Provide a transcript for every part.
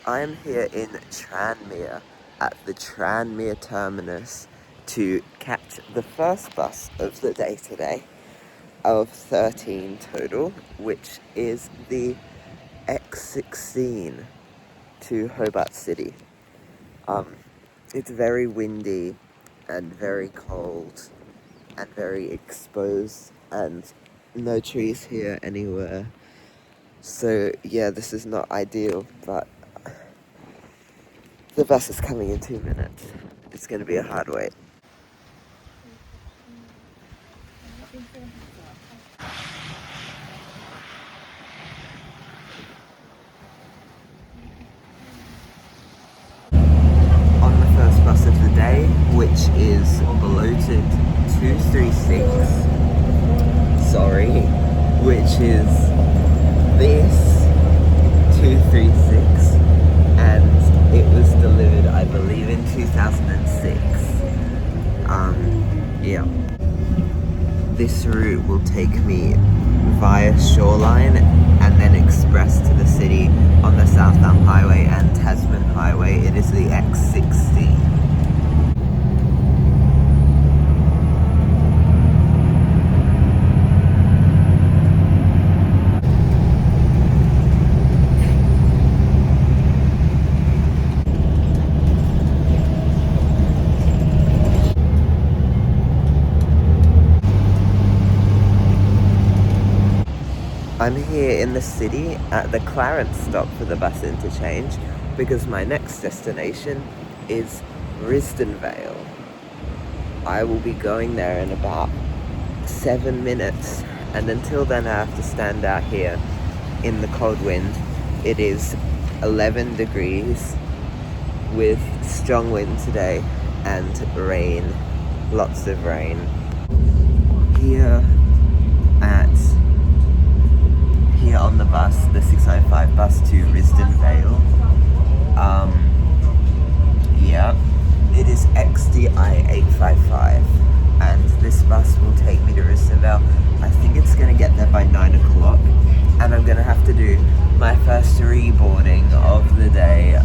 I am here in Tranmere at the Tranmere terminus to catch the first bus of the day today, of 13 total, which is the X16 to Hobart City. It's very windy and very cold and very exposed and no trees here anywhere. So yeah, this is not ideal, but the bus is coming in 2 minutes. It's going to be a hard wait. On the first bus of the day, which is bloated 236, sorry, which is this 236, and it was delivered, I believe, in 2006. Yeah. This route will take me via Shoreline and then express to the city on the Southbound Highway and Tasman Highway. It is the X16. I'm here in the city at the Clarence stop for the bus interchange because my next destination is Risdon. I will be going there in about 7 minutes, and until then I have to stand out here in the cold wind. It is 11 degrees with strong wind today and rain, lots of rain. Here on the bus, the 605 bus to Risdon. Yeah, it is XDI 855, and this bus will take me to Risdon. I think it's going to get there by 9 o'clock, and I'm going to have to do my first reboarding of the day,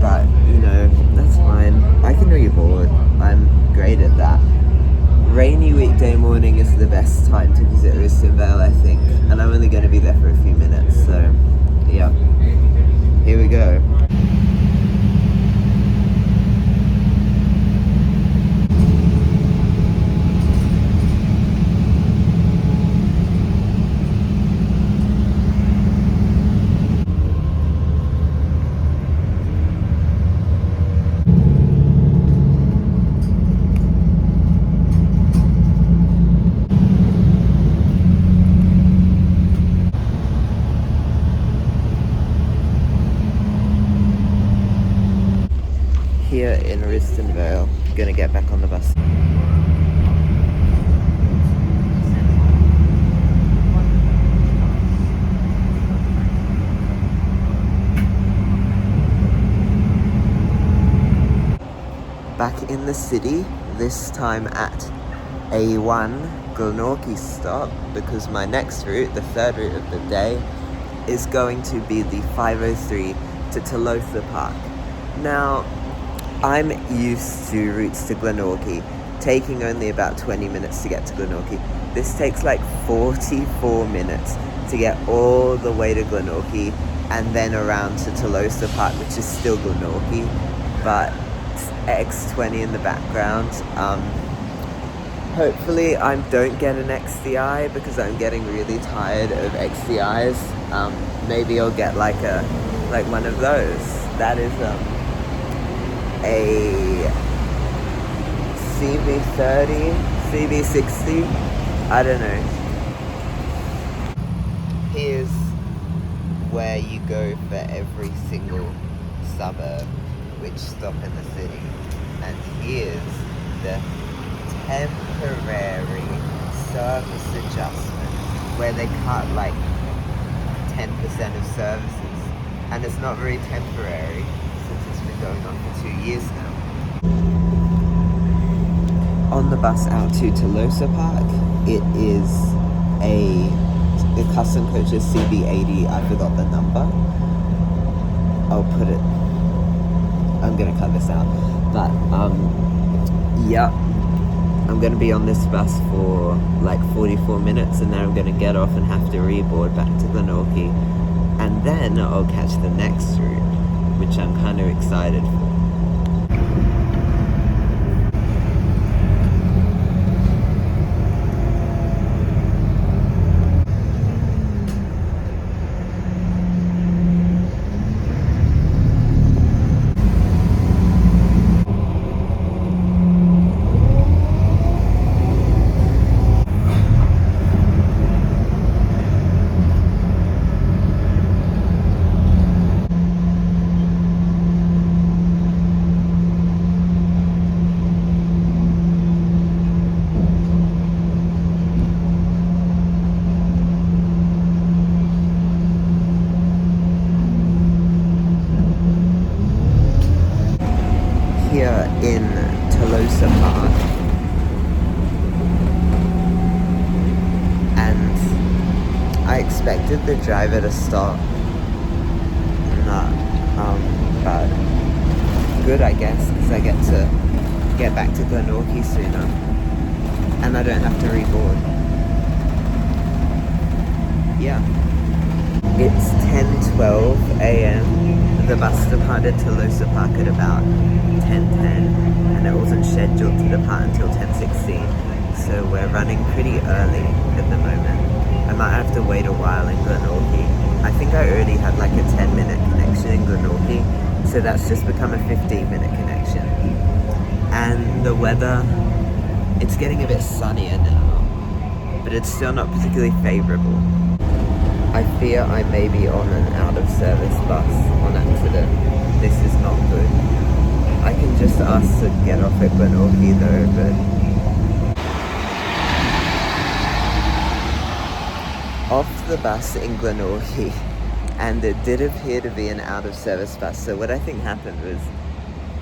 but, you know, that's fine. I can reboard. I'm great at that. Rainy weekday morning is the best time to visit Risdon, I think, and I'm only going to be there for a few minutes, so yeah, here we go. Here in Risdon, gonna get back on the bus. Back in the city, this time at A1 Glenorchy stop, because my next route, the third route of the day, is going to be the 503 to Tolosa Park. Now, I'm used to routes to Glenorchy taking only about 20 minutes to get to Glenorchy. This takes like 44 minutes to get all the way to Glenorchy and then around to Tolosa Park, which is still Glenorchy, but X20 in the background. Hopefully I don't get an XDI because I'm getting really tired of XDIs. Maybe I'll get like one of those. That is a CB30, CB60, I don't know. Here's where you go for every single suburb, which stop in the city, and here's the temporary service adjustment where they cut like 10% of services, and it's not very temporary since it's been going on for 2 years now. On the bus out to Tolosa Park, it is a custom coaches CB80, I forgot the number, I'll put it, I'm gonna cut this out, but yeah, I'm gonna be on this bus for like 44 minutes, and then I'm gonna get off and have to reboard back to Glenorchy, and then I'll catch the next route, which I'm kind of excited for. Here in Tolosa Park, and I expected the driver to stop. But good, I guess, because I get to get back to Glenorchy sooner, and I don't have to reboard. Yeah. It's 10:12 a.m. The bus departed Tolosa Park at about 10:10, and it wasn't scheduled to depart until 10:16. So we're running pretty early at the moment. I might have to wait a while in Glenorchy. I think I already had like a 10-minute connection in Glenorchy, so that's just become a 15-minute connection. And the weather, it's getting a bit sunnier now, but it's still not particularly favourable. I fear I may be on an out-of-service bus on accident. This is not good. I can just ask to get off at Glenorchy though, but... Off the bus in Glenorchy, and it did appear to be an out-of-service bus. So what I think happened was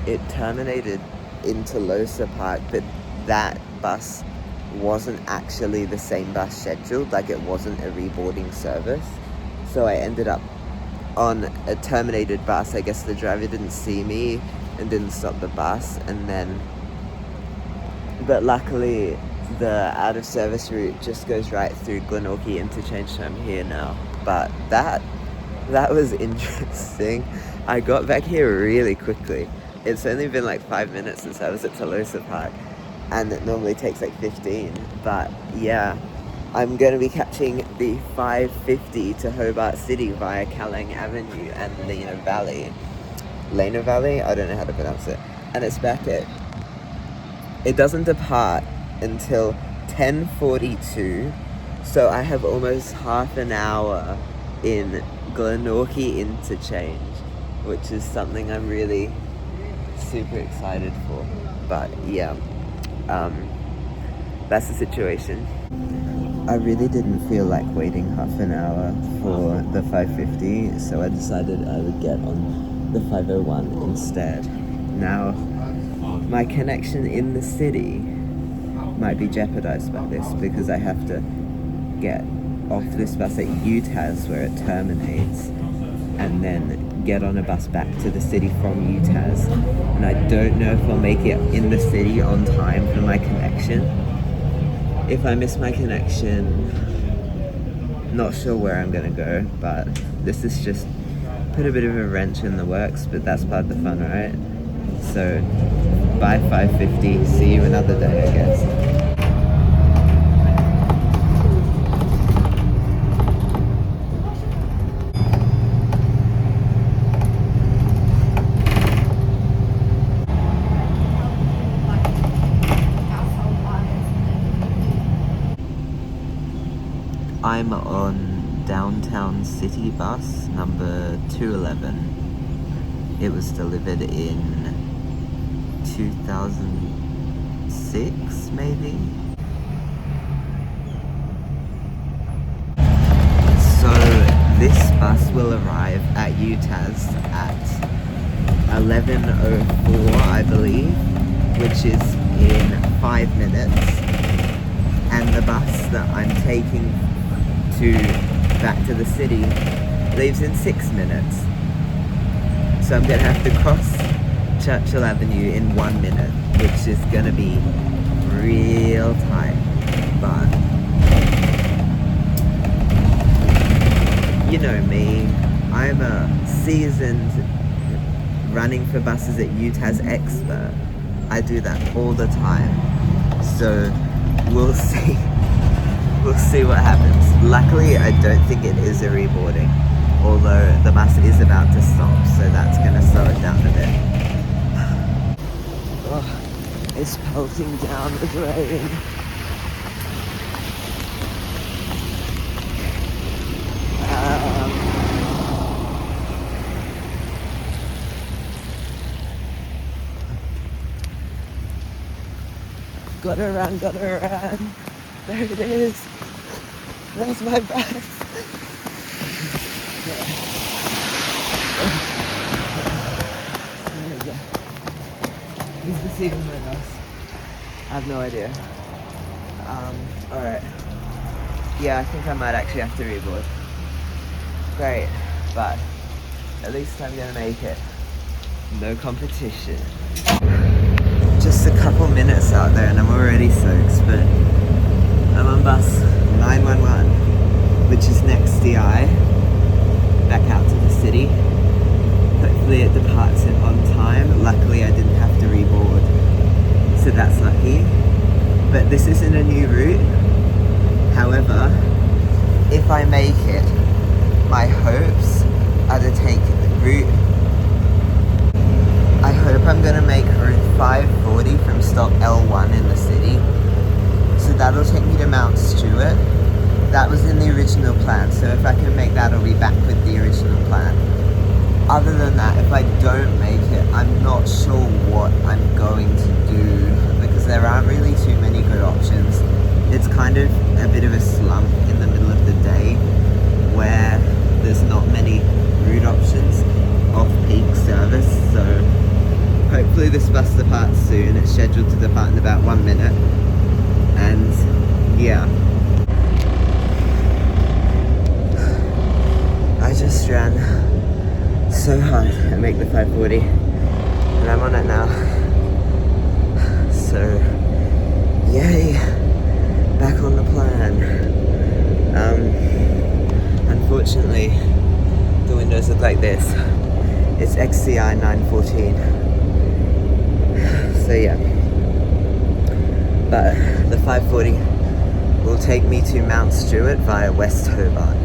it terminated in Tolosa Park, but that bus wasn't actually the same bus scheduled, like it wasn't a reboarding service. So I ended up on a terminated bus. I guess the driver didn't see me and didn't stop the bus, and then, but luckily the out of service route just goes right through Glenorchy interchange, so I'm here now. But that was interesting. I got back here really quickly. It's only been like 5 minutes since I was at Tolosa Park, and it normally takes like 15. But yeah, I'm going to be catching the 5:50 to Hobart City via Kallang Avenue and Lena Valley. Lena Valley? I don't know how to pronounce it. And it's back at... It doesn't depart until 10:42, so I have almost half an hour in Glenorchy interchange, which is something I'm really super excited for. But yeah, that's the situation. I really didn't feel like waiting half an hour for the 5:50, so I decided I would get on the 5:01 instead. Now, my connection in the city might be jeopardized by this, because I have to get off this bus at UTAS where it terminates, and then get on a bus back to the city from UTAS, and I don't know if I'll make it in the city on time for my connection. If I miss my connection, not sure where I'm gonna go, but this is just put a bit of a wrench in the works, but that's part of the fun, right? So, bye 5:50, see you another day, I guess. I'm on Downtown City bus number 211. It was delivered in 2006, maybe? So this bus will arrive at UTAS at 11:04, I believe, which is in 5 minutes. And the bus that I'm taking back to the city leaves in 6 minutes. So I'm gonna have to cross Churchill Avenue in 1 minute, which is gonna be real tight, but you know me, I'm a seasoned running for buses at UTAS expert. I do that all the time, so we'll see. We'll see what happens. Luckily, I don't think it is a reboarding, although the bus is about to stop, so that's gonna slow it down a bit. Oh, it's pelting down with rain. Gotta run, gotta run. There it is. There's my bus. There we go. Is this even my bus? I have no idea. Alright. Yeah, I think I might actually have to reboard. Great, but at least I'm gonna make it. No competition. Just a couple minutes out there and I'm already soaked, but I'm on bus 911, which is next DI, back out to the city. Hopefully it departs on time. Luckily I didn't have to reboard, so that's lucky. But this isn't a new route. However, if I make it, my hopes are to take the route. I hope I'm going to make route 540 from stop L1 in the city. So that'll take me to Mount Stewart. That was in the original plan, so if I can make that, I'll be back with the original plan. Other than that, if I don't make it, I'm not sure what I'm going to do, because there aren't really too many good options. It's kind of a bit of a slump in the middle of the day where there's not many route options off-peak service, so hopefully this bus departs soon. It's scheduled to depart in about 1 minute, and yeah. I just ran so hard to make the 540 and I'm on it now, so yay, back on the plan. Unfortunately the windows look like this. It's XCI 914, so yeah, but the 540 will take me to Mount Stewart via West Hobart.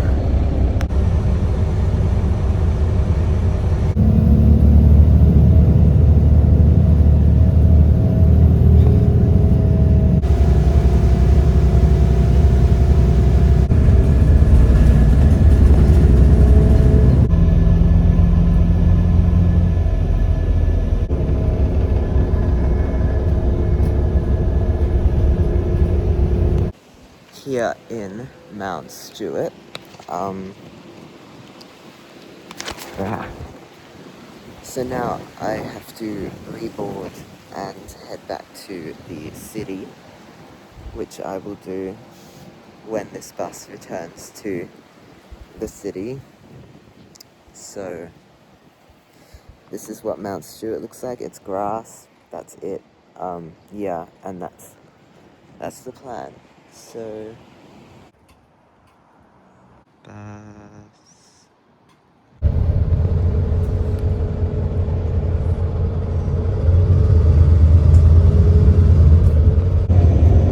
Here in Mount Stewart, so now I have to reboard and head back to the city, which I will do when this bus returns to the city. So this is what Mount Stewart looks like. It's grass, that's it. Yeah, and that's the plan. So bus.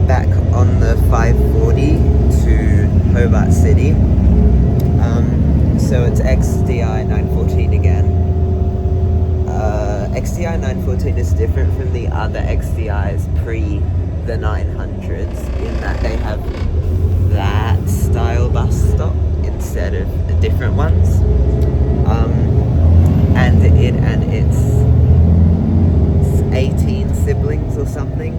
Back on the 540 to Hobart City. So it's XDI 914 again. XDI 914 is different from the other XDIs pre the 900s in that they have that style bus stop instead of the different ones. And it and its 18 siblings or something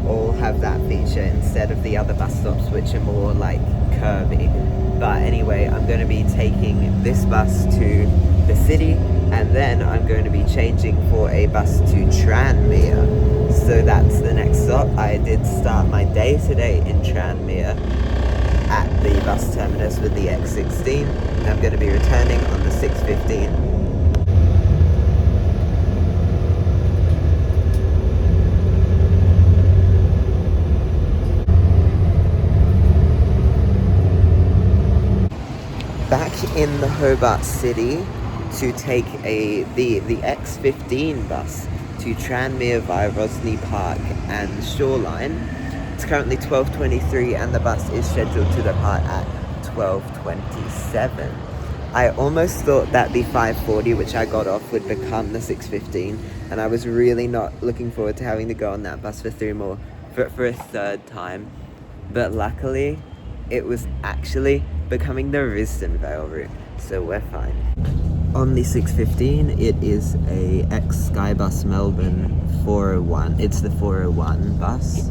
all have that feature instead of the other bus stops, which are more like curvy. But anyway, I'm going to be taking this bus to the city, and then I'm going to be changing for a bus to Tranmere. So that's the next stop. I did start my day today in Tranmere at the bus terminus with the X16. I'm going to be returning on the 6:15. back in the Hobart City to take the X15 bus to Tranmere via Rosny Park and Shoreline. It's currently 12:23 and the bus is scheduled to depart at 12:27. I almost thought that the 5:40, which I got off, would become the 6:15, and I was really not looking forward to having to go on that bus for a third time. But luckily, it was actually becoming the Risdon Vale route, so we're fine. On the 6:15, it is a ex-Skybus Melbourne 401. It's the 401 bus.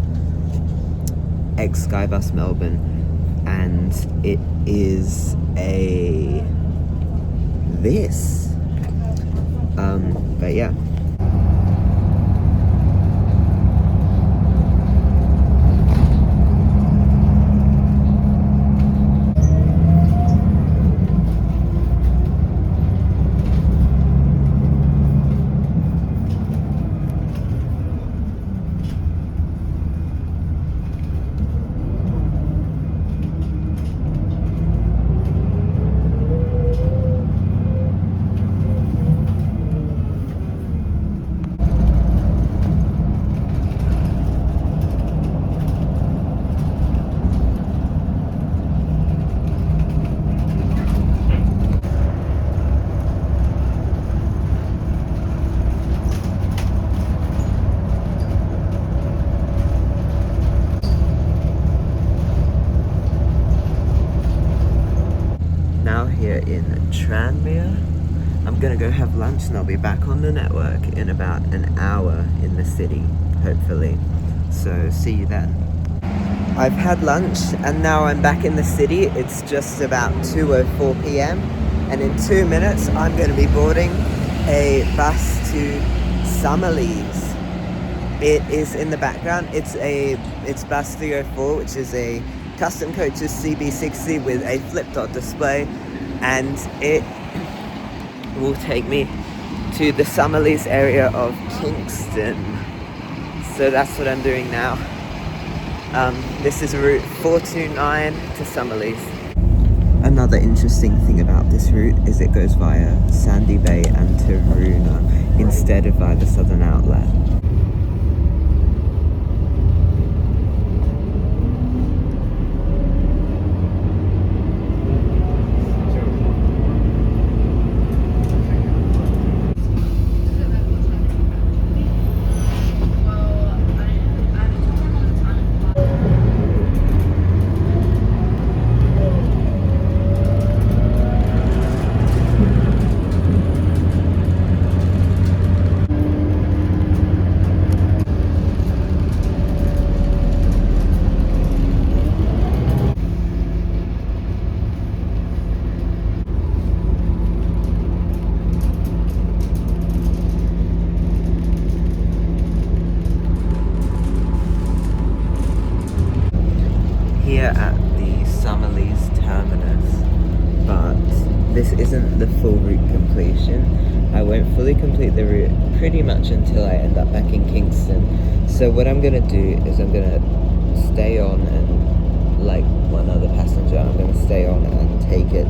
Ex-Skybus Melbourne, and it is this. But yeah. Now here in Tranmere, I'm gonna go have lunch and I'll be back on the network in about an hour in the city, hopefully. So see you then. I've had lunch and now I'm back in the city. It's just about 2:04 p.m. and in 2 minutes I'm going to be boarding a bus to Summerlees. It is in the background. It's bus 304, which is a custom coaches CB60 with a flip-top display, and it will take me to the Summerlees area of Kingston. So that's what I'm doing now. This is route 429 to Summerlees. Another interesting thing about this route is it goes via Sandy Bay and Taroona instead of via the Southern Outlet. Here at the Summerlees terminus, but this isn't the full route completion. I won't fully complete the route pretty much until I end up back in Kingston. So what I'm gonna do is I'm gonna stay on and, like one other passenger, I'm gonna stay on and take it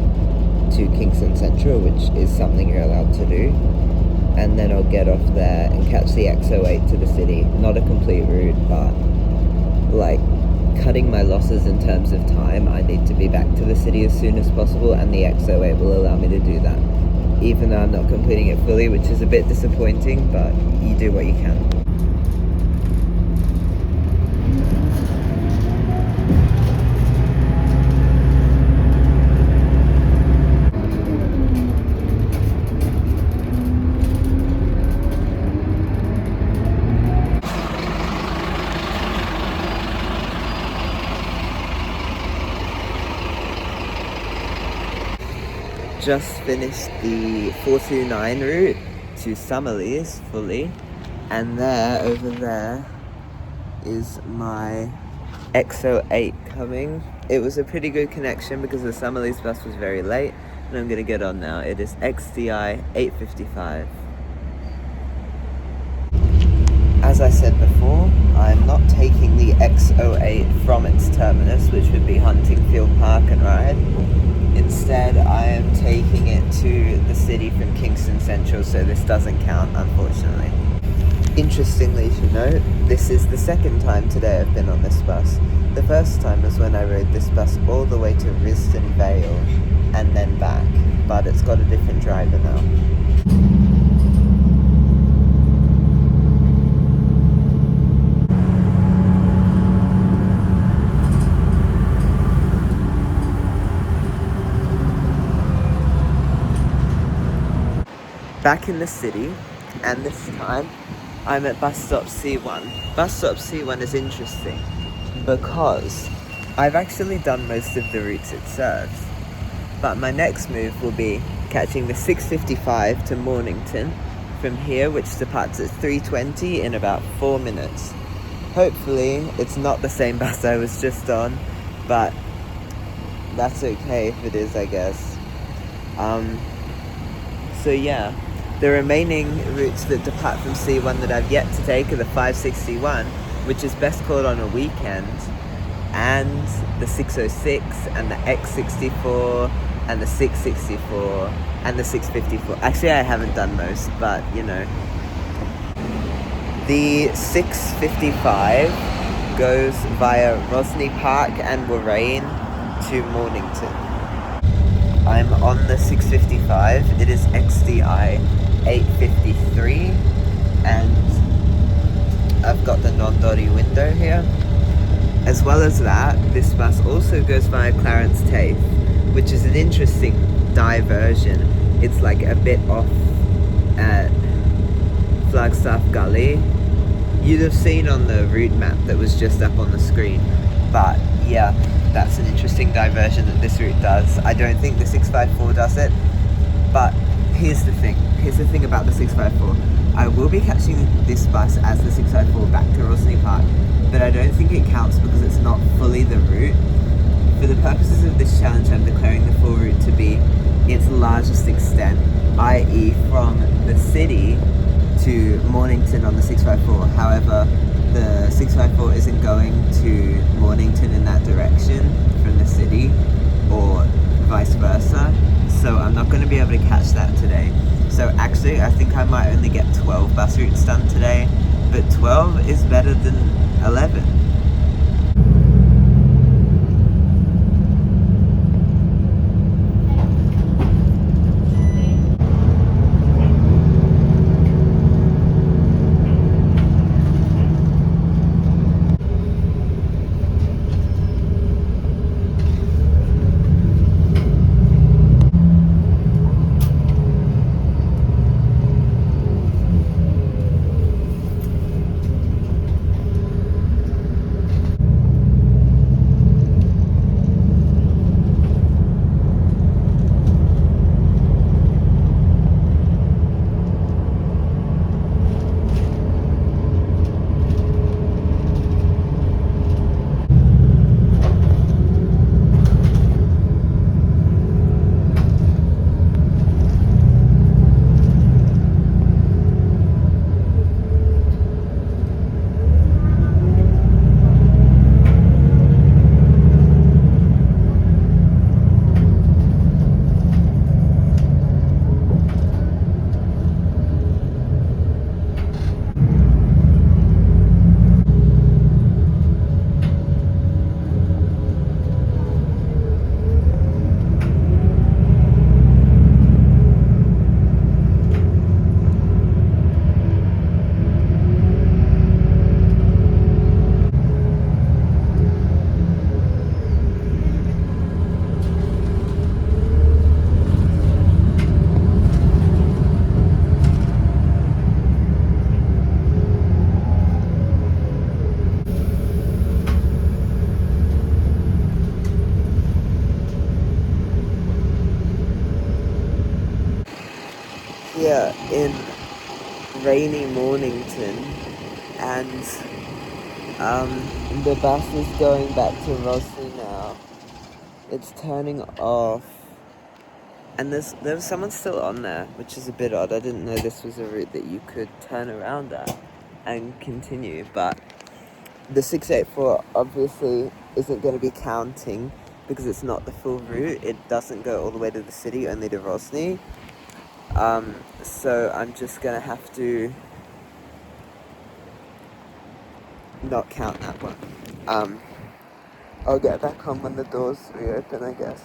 to Kingston Central, which is something you're allowed to do. And then I'll get off there and catch the X08 to the city. Not a complete route, but like cutting my losses in terms of time, I need to be back to the city as soon as possible, and the X08 will allow me to do that. Even though I'm not completing it fully, which is a bit disappointing, but you do what you can. Just finished the 429 route to Summerlees fully, and over there is my X08 coming. It was a pretty good connection because the Summerlees bus was very late, and I'm gonna get on now. It is XDI 855. As I said before, I'm not taking the X08 from its terminus, which would be Huntingfield Park and Ride. Instead, I making it to the city from Kingston Central, so this doesn't count, unfortunately. Interestingly to note, this is the second time today I've been on this bus. The first time was when I rode this bus all the way to Risdon Vale and then back, but it's got a different driver now. Back in the city, and this time I'm at bus stop C1. Bus stop C1 is interesting because I've actually done most of the routes it serves, but my next move will be catching the 6:55 to Mornington from here, which departs at 3:20 in about 4 minutes. Hopefully it's not the same bus I was just on, but that's okay if it is, I guess. So yeah, the remaining routes that depart from C1 that I've yet to take are the 561, which is best called on a weekend, and the 606, and the X64, and the 664, and the 654. Actually, I haven't done most, but you know. The 655 goes via Rosny Park and Warrain to Mornington. I'm on the 655. It is XDI 853, and I've got the non-dotty window here. As well as that, this bus also goes via Clarence Tafe, which is an interesting diversion. It's like a bit off at Flagstaff Gully. You'd have seen on the route map that was just up on the screen, but yeah, that's an interesting diversion that this route does. I don't think the 654 does it, but here's the thing about the 654. I will be catching this bus as the 654 back to Rosny Park, but I don't think it counts because it's not fully the route. For the purposes of this challenge, I'm declaring the full route to be its largest extent, i.e. from the city to Mornington on the 654. However, the 654 isn't going to Mornington in that direction from the city, or vice versa, so I'm not going to be able to catch that today. So actually, I think I might only get 12 bus routes done today, but 12 is better than 11. Here in rainy Mornington, and the bus is going back to Rossley now. It's turning off, and there's someone still on there, which is a bit odd. I didn't know this was a route that you could turn around at and continue, but the 684 obviously isn't going to be counting because it's not the full route. It doesn't go all the way to the city, only to Rosny. So I'm just gonna have to not count that one. I'll get back on when the doors reopen, I guess.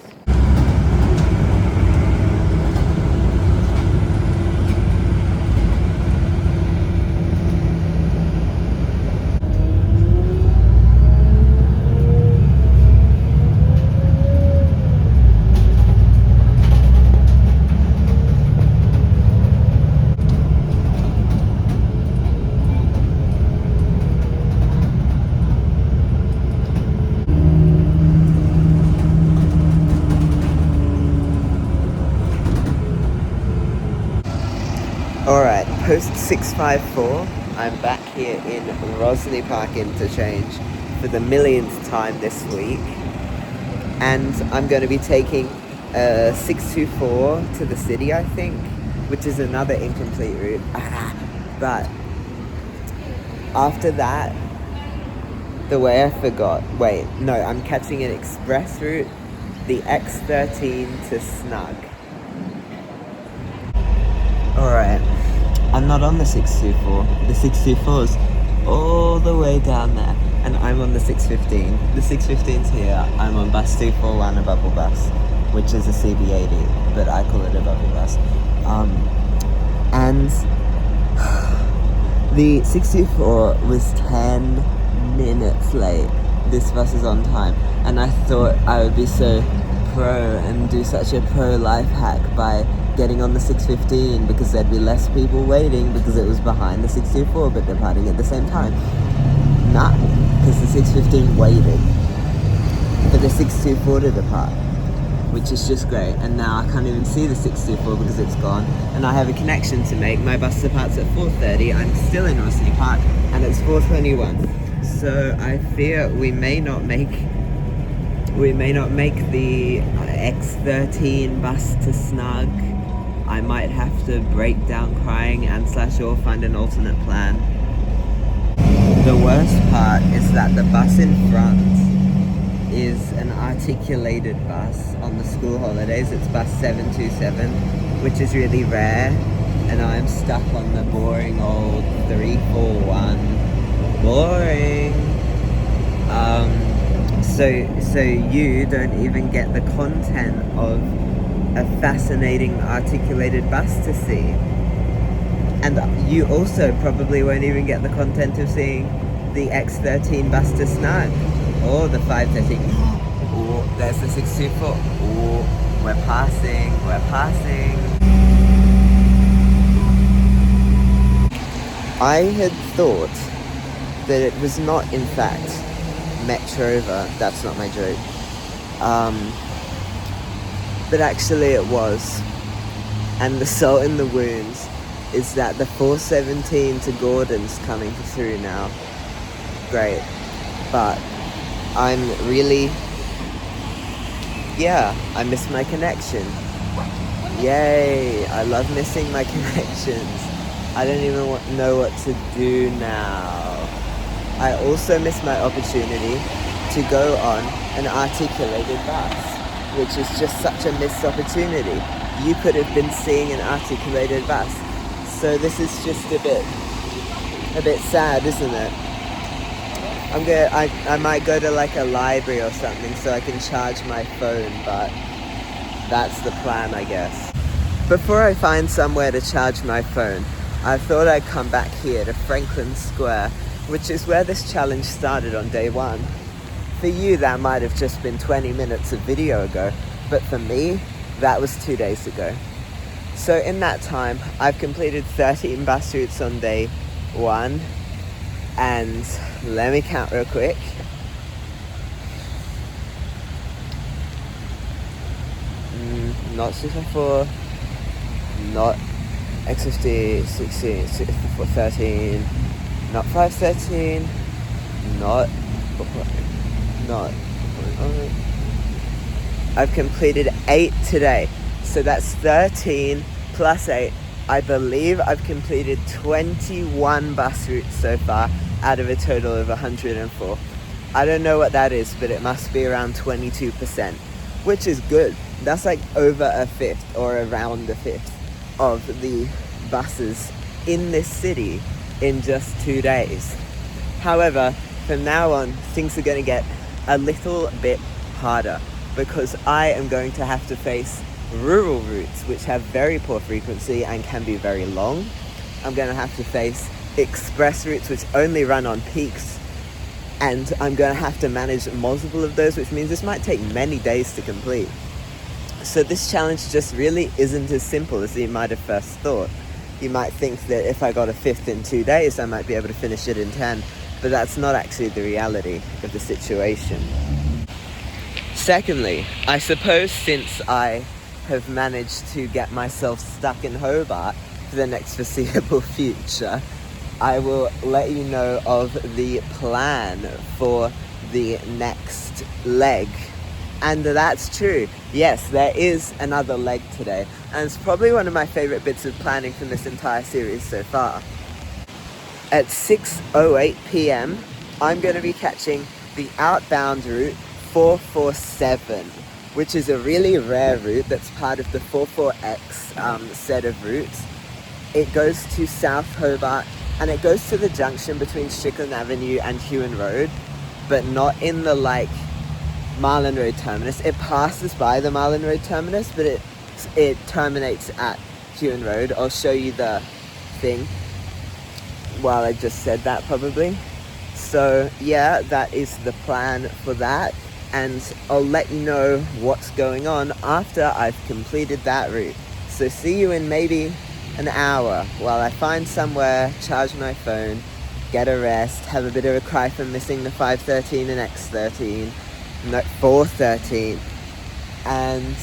Alright, post 654, I'm back here in Rosny Park Interchange for the millionth time this week, and I'm going to be taking 624 to the city, I think, which is another incomplete route. But after that, I'm catching an express route, the X13 to Snug. Alright, I'm not on the 624. The 624's all the way down there, and I'm on the 615. The 615's here. I'm on bus 241, a bubble bus, which is a CB80, but I call it a bubble bus. And the 624 was 10 minutes late. This bus is on time, and I thought I would be so pro and do such a pro life hack by getting on the 615 because there'd be less people waiting because it was behind the 624 but departing at the same time. Nah, because the 615 waited for the 624 to depart, which is just great. And now I can't even see the 624 because it's gone, and I have a connection to make. My bus departs at 4:30. I'm still in Rosny Park, and it's 4:21. So I fear we may not make the X13 bus to Snug. I might have to break down crying and / or find an alternate plan. The worst part is that the bus in front is an articulated bus on the school holidays. It's bus 727, which is really rare, and I'm stuck on the boring old 341. Boring. So you don't even get the content of a fascinating articulated bus to see. And you also probably won't even get the content of seeing the X13 bus to Snug, or the 513. Oh, there's the 624. Oh, we're passing. I had thought that it was not, in fact, Metrova. That's not my joke. But actually it was. And the salt in the wounds is that the 417 to Gordon's coming through now. Great. But I'm really... I miss my connection. Yay! I love missing my connections. I don't even know what to do now. I also miss my opportunity to go on an articulated bus, which is just such a missed opportunity. You could have been seeing an articulated bus. So this is just a bit sad, isn't it? I might go to like a library or something so I can charge my phone, but that's the plan, I guess. Before I find somewhere to charge my phone, I thought I'd come back here to Franklin Square, which is where this challenge started on day 1. For you, that might have just been 20 minutes of video ago, but for me, that was 2 days ago. So in that time, I've completed 13 bus routes on day 1, and let me count real quick. Not 654, not X50, 16, 64, 13, not 513, not... I've completed 8 today, so that's 13 plus 8. I believe I've completed 21 bus routes so far out of a total of 104. I don't know what that is, but it must be around 22%, which is good. That's like over a fifth or around a fifth of the buses in this city in just 2 days. However, from now on, things are going to get a little bit harder because I am going to have to face rural routes which have very poor frequency and can be very long. I'm going to have to face express routes which only run on peaks, and I'm going to have to manage multiple of those, which means this might take many days to complete. So this challenge just really isn't as simple as you might have first thought. You might think that if I got a fifth in 2 days, I might be able to finish it in 10, but that's not actually the reality of the situation. Secondly, I suppose since I have managed to get myself stuck in Hobart for the next foreseeable future, I will let you know of the plan for the next leg. And that's true. Yes, there is another leg today. And it's probably one of my favorite bits of planning from this entire series so far. At 6:08 p.m, I'm going to be catching the outbound route 447, which is a really rare route that's part of the 44X set of routes. It goes to South Hobart, and it goes to the junction between Strickland Avenue and Hewen Road, but not in the Marlin Road terminus. It passes by the Marlin Road terminus, but it terminates at Hewen Road. I'll show you the thing while I just said that probably. So yeah, that is the plan for that, and I'll let you know what's going on after I've completed that route. So see you in maybe an hour while I find somewhere, charge my phone, get a rest, have a bit of a cry for missing the 513 and X13, no, 413, and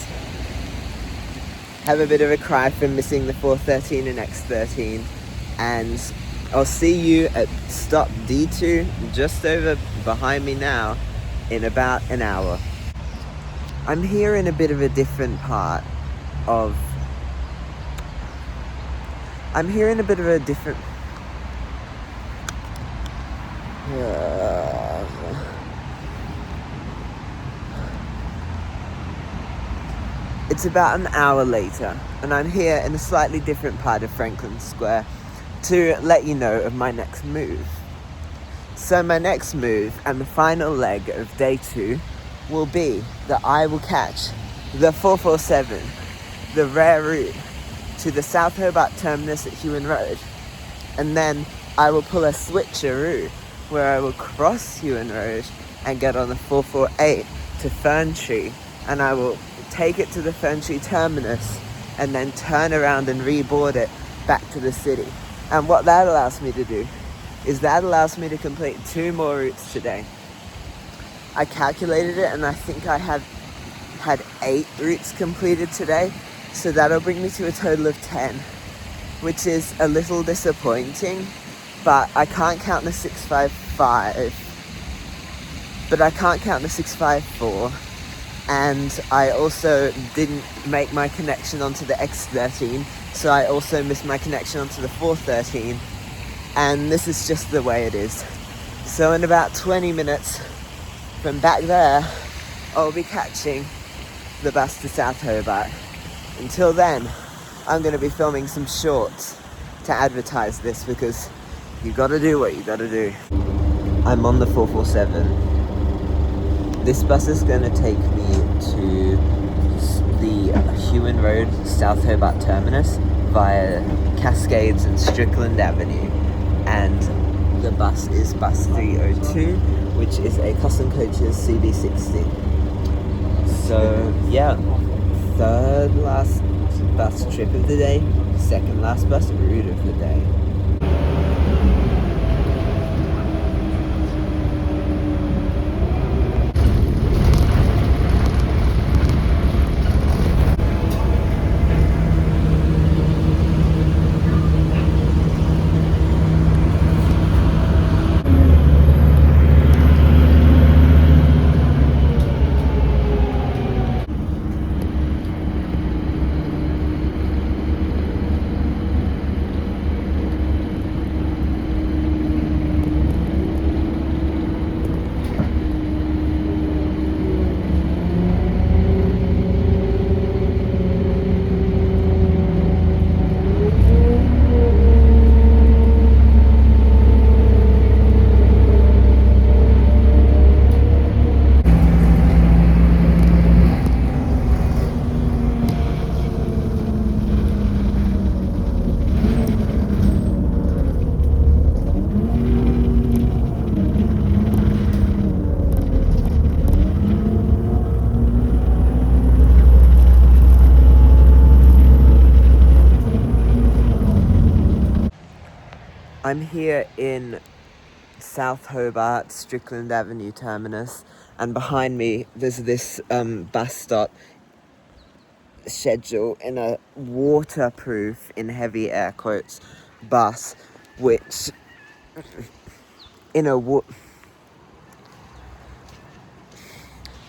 have a bit of a cry for missing the 413 and X13, and I'll see you at stop D2, just over behind me now, in about an hour. I'm here in a bit of a different part of... It's about an hour later, and I'm here in a slightly different part of Franklin Square to let you know of my next move. So my next move and the final leg of day 2 will be that I will catch the 447, the rare route, to the South Hobart terminus at Hewen Road, and then I will pull a switcheroo where I will cross Hewen Road and get on the 448 to Ferntree, and I will take it to the Ferntree terminus and then turn around and reboard it back to the city. And what that allows me to do is that allows me to complete 2 more routes today. I calculated it, and I think I have had 8 routes completed today, so that'll bring me to a total of 10, which is a little disappointing, but I can't count the 655, but I can't count the 654, and I also didn't make my connection onto the X13, so I also missed my connection onto the 413, and this is just the way it is. So in about 20 minutes from back there, I'll be catching the bus to South Hobart. Until then, I'm going to be filming some shorts to advertise this, because you gotta do what you gotta do. I'm on the 447. This bus is going to take me to the Hewen Road South Hobart terminus via Cascades and Strickland Avenue, and the bus is bus 302, which is a Custom Coaches CB60. So yeah, third last bus trip of the day, second last bus route of the day. I'm here in South Hobart, Strickland Avenue terminus, and behind me there's this bus stop schedule in a waterproof, in heavy air quotes, bus, which in a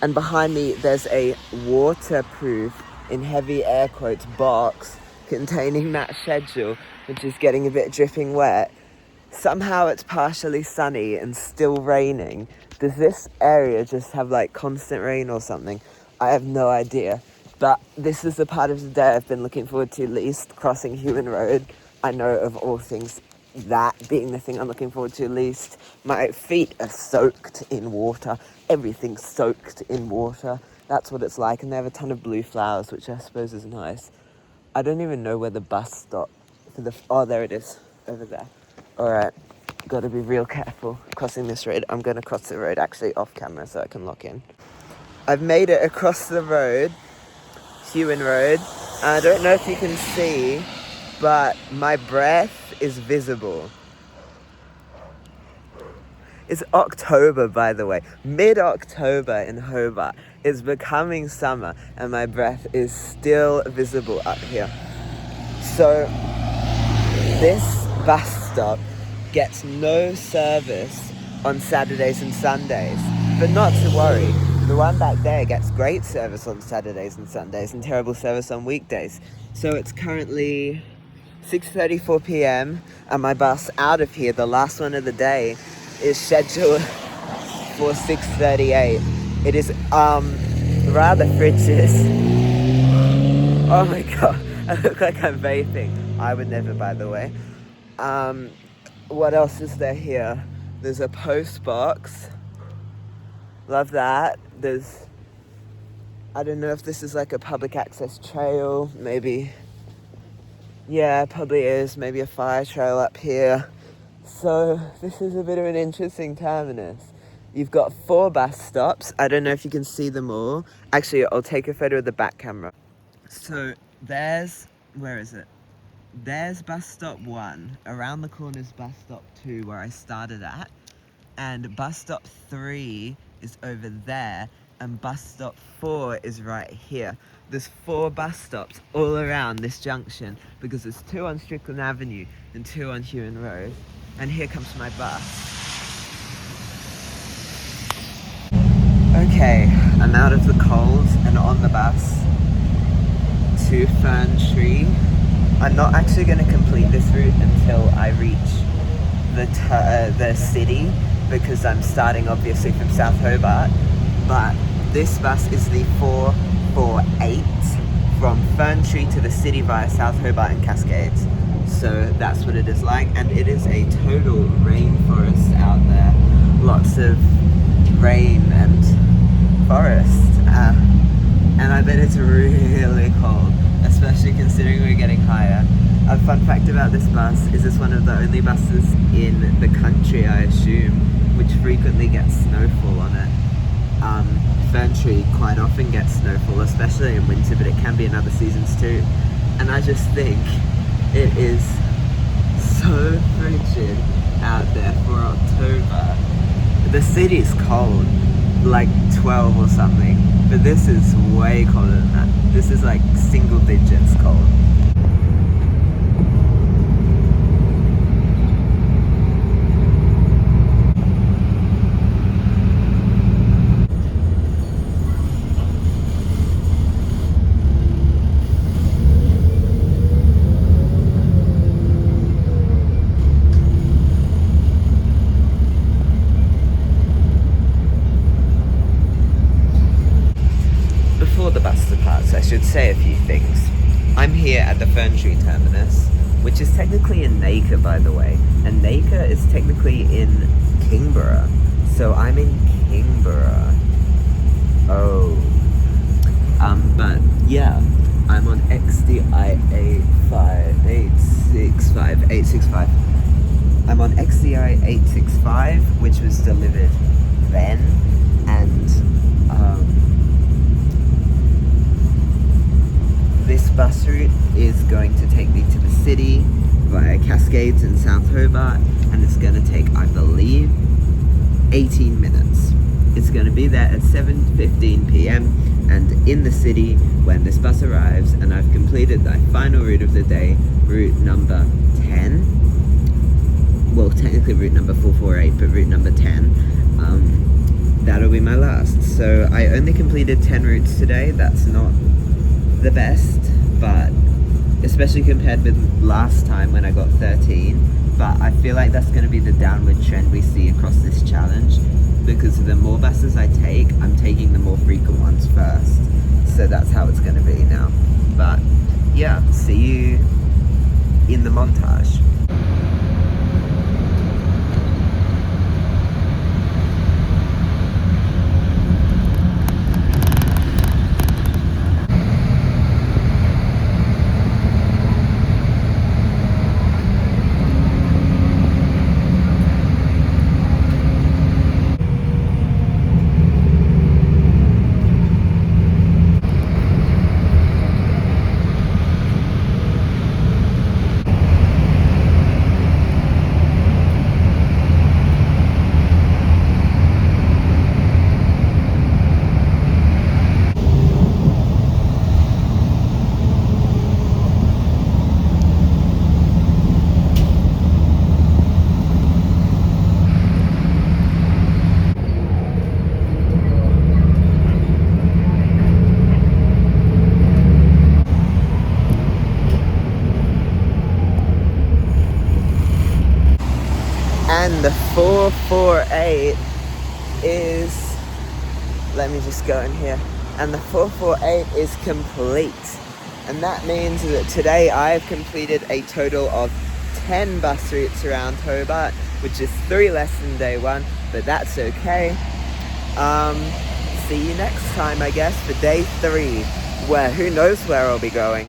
and behind me there's a waterproof, in heavy air quotes, box containing that schedule, which is getting a bit dripping wet. Somehow it's partially sunny and still raining. Does this area just have like constant rain or something? I have no idea. But this is the part of the day I've been looking forward to least, crossing Human Road. I know of all things, that being the thing I'm looking forward to least. My feet are soaked in water. Everything's soaked in water. That's what it's like. And they have a ton of blue flowers, which I suppose is nice. I don't even know where the bus stop for the... Oh, there it is. Over there. Alright. Gotta be real careful crossing this road. I'm gonna cross the road actually off camera so I can lock in. I've made it across the road. Human Road. I don't know if you can see, but my breath is visible. It's October, by the way. Mid-October in Hobart. It's becoming summer and my breath is still visible up here. So this bus stop gets no service on Saturdays and Sundays. But not to worry, the one back there gets great service on Saturdays and Sundays and terrible service on weekdays. So it's currently 6:34 p.m. and my bus out of here, the last one of the day, is scheduled for 6:38. It is rather frigid. Oh my god, I look like I'm vaping. I would never, by the way. What else is there here? There's a post box. Love that. There's, I don't know if this is like a public access trail, maybe. Yeah, probably is. Maybe a fire trail up here. So this is a bit of an interesting terminus. You've got 4 bus stops. I don't know if you can see them all. Actually, I'll take a photo of the back camera. So there's, where is it? There's bus stop 1. Around the corner is bus stop 2, where I started at. And bus stop 3 is over there. And bus stop 4 is right here. There's 4 bus stops all around this junction because there's 2 on Strickland Avenue and 2 on Human Road. And here comes my bus. Okay, I'm out of the cold and on the bus to Fern Tree. I'm not actually going to complete this route until I reach the city because I'm starting obviously from South Hobart. But this bus is the 448 from Fern Tree to the city via South Hobart and Cascades. So that's what it is like, and it is a total rainforest out there. Lots of rain and forest, and I bet it's really cold, especially considering we're getting higher. A fun fact about this bus is it's one of the only buses in the country, I assume, which frequently gets snowfall on it. Fern Tree quite often gets snowfall, especially in winter, but it can be in other seasons too. And I just think it is so frigid out there for October. The city's cold, like 12 or something, but this is way colder than that. This is like single digits cold. I should say a few things. I'm here at the Fern Tree terminus, which is technically in Nacre, by the way, and Nacre is technically in Kingborough, so I'm in Kingborough. Oh, but yeah, I'm on XDI 865. I'm on XDI 865, which was delivered then, and this bus route is going to take me to the city via Cascades in South Hobart, and it's going to take, I believe, 18 minutes. It's going to be there at 7:15 p.m. and in the city when this bus arrives, and I've completed the final route of the day, route number 10. Well, technically route number 448, but route number 10. That'll be my last. So I only completed 10 routes today. That's not the best, but especially compared with last time when I got 13. But I feel like that's going to be the downward trend we see across this challenge, because the more buses I take, I'm taking the more frequent ones first. So that's how it's going to be now. But yeah, see you in the montage. And the 448 is, let me just go in here, and the 448 is complete. And that means that today I've completed a total of 10 bus routes around Hobart, which is 3 less than day 1, but that's okay. See you next time, I guess, for day 3, where who knows where I'll be going.